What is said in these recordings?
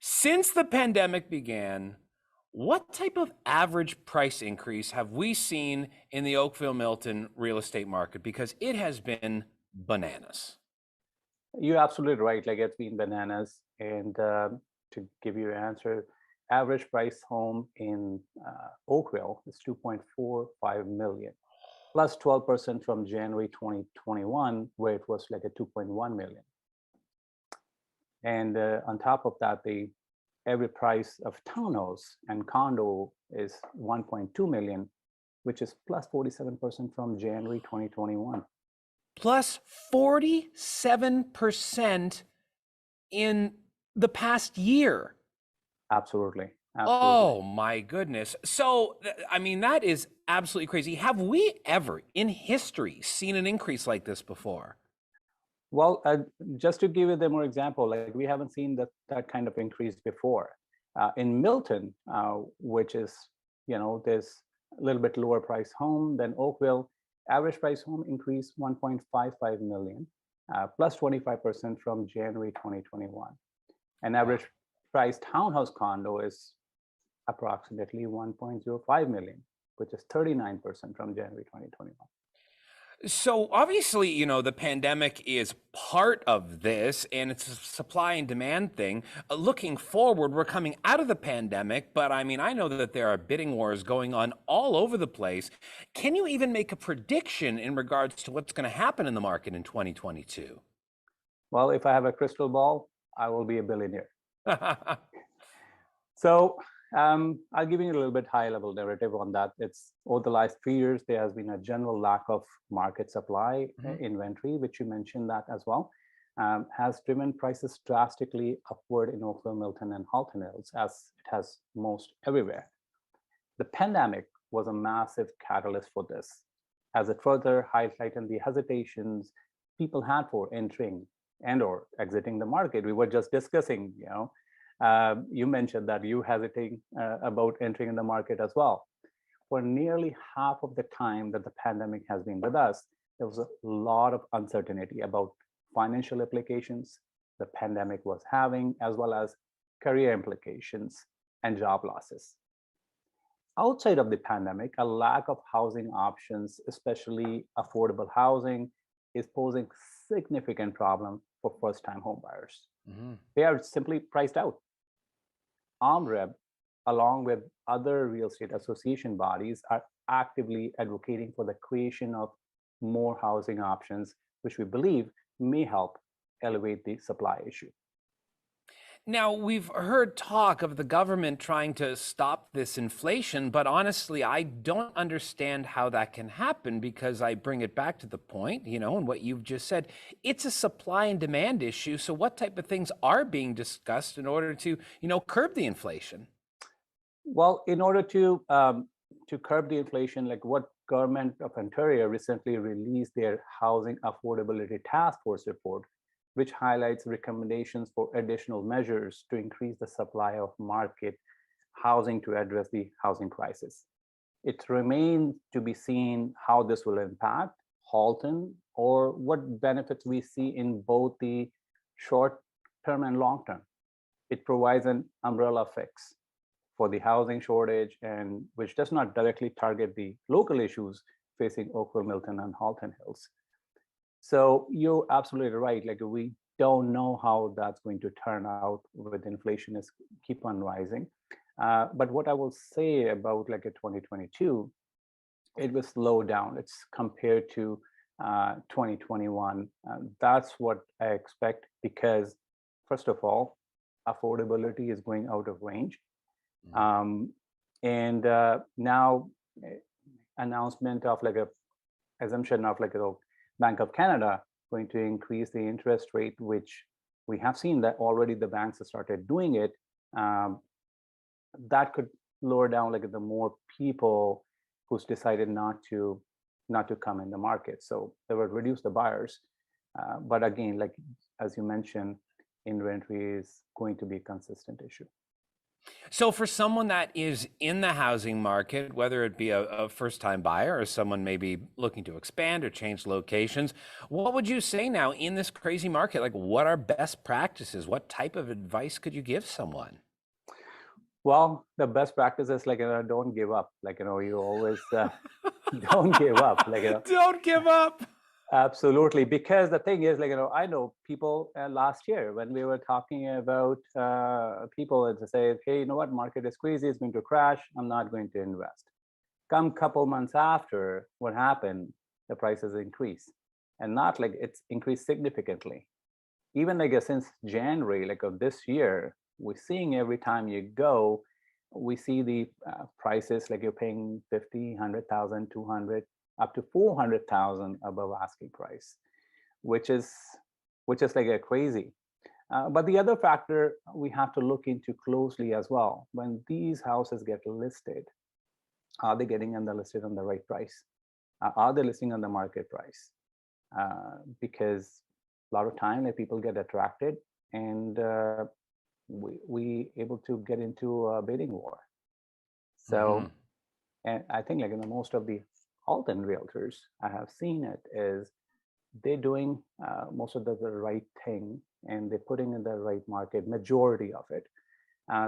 Since the pandemic began, what type of average price increase have we seen in the Oakville Milton real estate market? Because it has been bananas. You're absolutely right. Like it's been bananas. And to give you an answer, average price home in Oakville is 2.45 million, plus 12% from January 2021, where it was like a 2.1 million. And on top of that, the average price of townhouse and condo is 1.2 million, which is plus 47% from January 2021. Plus 47% in the past year. Absolutely. Oh my goodness. So, I mean, that is absolutely crazy. Have we ever in history seen an increase like this before? Well, just to give you the more example, like we haven't seen that kind of increase before. In Milton, which is, there's a little bit lower price home than Oakville, average price home increased 1.55 million, plus 25% from January 2021. And average price townhouse condo is approximately 1.05 million, which is 39% from January 2021. So obviously, the pandemic is part of this and it's a supply and demand thing. Looking forward, we're coming out of the pandemic, but I mean, I know that there are bidding wars going on all over the place. Can you even make a prediction in regards to what's going to happen in the market in 2022? Well, if I have a crystal ball, I will be a billionaire. So I'll give you a little bit high level narrative on that. It's over the last 3 years, there has been a general lack of market supply inventory, which you mentioned that as well, has driven prices drastically upward in Oakville, Milton, and Halton Hills, as it has most everywhere. The pandemic was a massive catalyst for this, as it further highlighted the hesitations people had for entering and or exiting the market. We were just discussing, you mentioned that you hesitate about entering in the market as well. For nearly half of the time that the pandemic has been with us, there was a lot of uncertainty about financial implications the pandemic was having, as well as career implications and job losses. Outside of the pandemic, a lack of housing options, especially affordable housing, is posing significant problem for first-time homebuyers. They are simply priced out. OMDREB, along with other real estate association bodies, are actively advocating for the creation of more housing options, which we believe may help elevate the supply issue. Now, we've heard talk of the government trying to stop this inflation, but honestly, I don't understand how that can happen because I bring it back to the point, and what you've just said, it's a supply and demand issue. So what type of things are being discussed in order to, curb the inflation? Well, in order to curb the inflation, like what government of Ontario recently released their Housing Affordability Task Force report, which highlights recommendations for additional measures to increase the supply of market housing to address the housing crisis. It remains to be seen how this will impact Halton or what benefits we see in both the short term and long term. It provides an umbrella fix for the housing shortage, and which does not directly target the local issues facing Oakville, Milton, and Halton Hills. So you're absolutely right. Like we don't know how that's going to turn out with inflation is keep on rising. But what I will say about like a 2022, it will slow down. It's compared to 2021. That's what I expect because, first of all, affordability is going out of range. And now announcement of like a assumption of like a Bank of Canada going to increase the interest rate, which we have seen that already the banks have started doing it. That could lower down like the more people who's decided not to come in the market. So they would reduce the buyers. But again, like as you mentioned, inventory is going to be a consistent issue. So for someone that is in the housing market, whether it be a first-time buyer or someone maybe looking to expand or change locations, what would you say now in this crazy market? Like, what are best practices? What type of advice could you give someone? Well, the best practice is like, don't give up. Like, you always don't give up. Like, Don't give up. absolutely. Because the thing is, like, I know people last year when we were talking about people and to say, hey, you know what, market is crazy, it's going to crash, I'm not going to invest. Come couple months after, what happened? The prices increase, and not like it's increased significantly. Even like since January, like of this year, we're seeing every time you go, we see the prices like you're paying 50, 100,000, 200, up to 400,000 above asking price, which is like a crazy. But the other factor we have to look into closely as well, when these houses get listed, are they getting on the listed on the right price? Are they listing on the market price? Because a lot of time like people get attracted, and we able to get into a bidding war. So, Mhm. and I think like in the most of the Halton realtors, I have seen it is they're doing most of the right thing, and they're putting in the right market majority of it.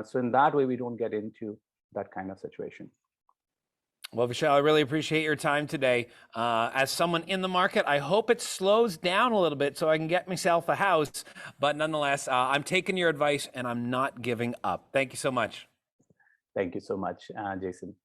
So in that way, we don't get into that kind of situation. Well, Vishal, I really appreciate your time today. As someone in the market, I hope it slows down a little bit so I can get myself a house. But nonetheless, I'm taking your advice and I'm not giving up. Thank you so much. Thank you so much, Jason.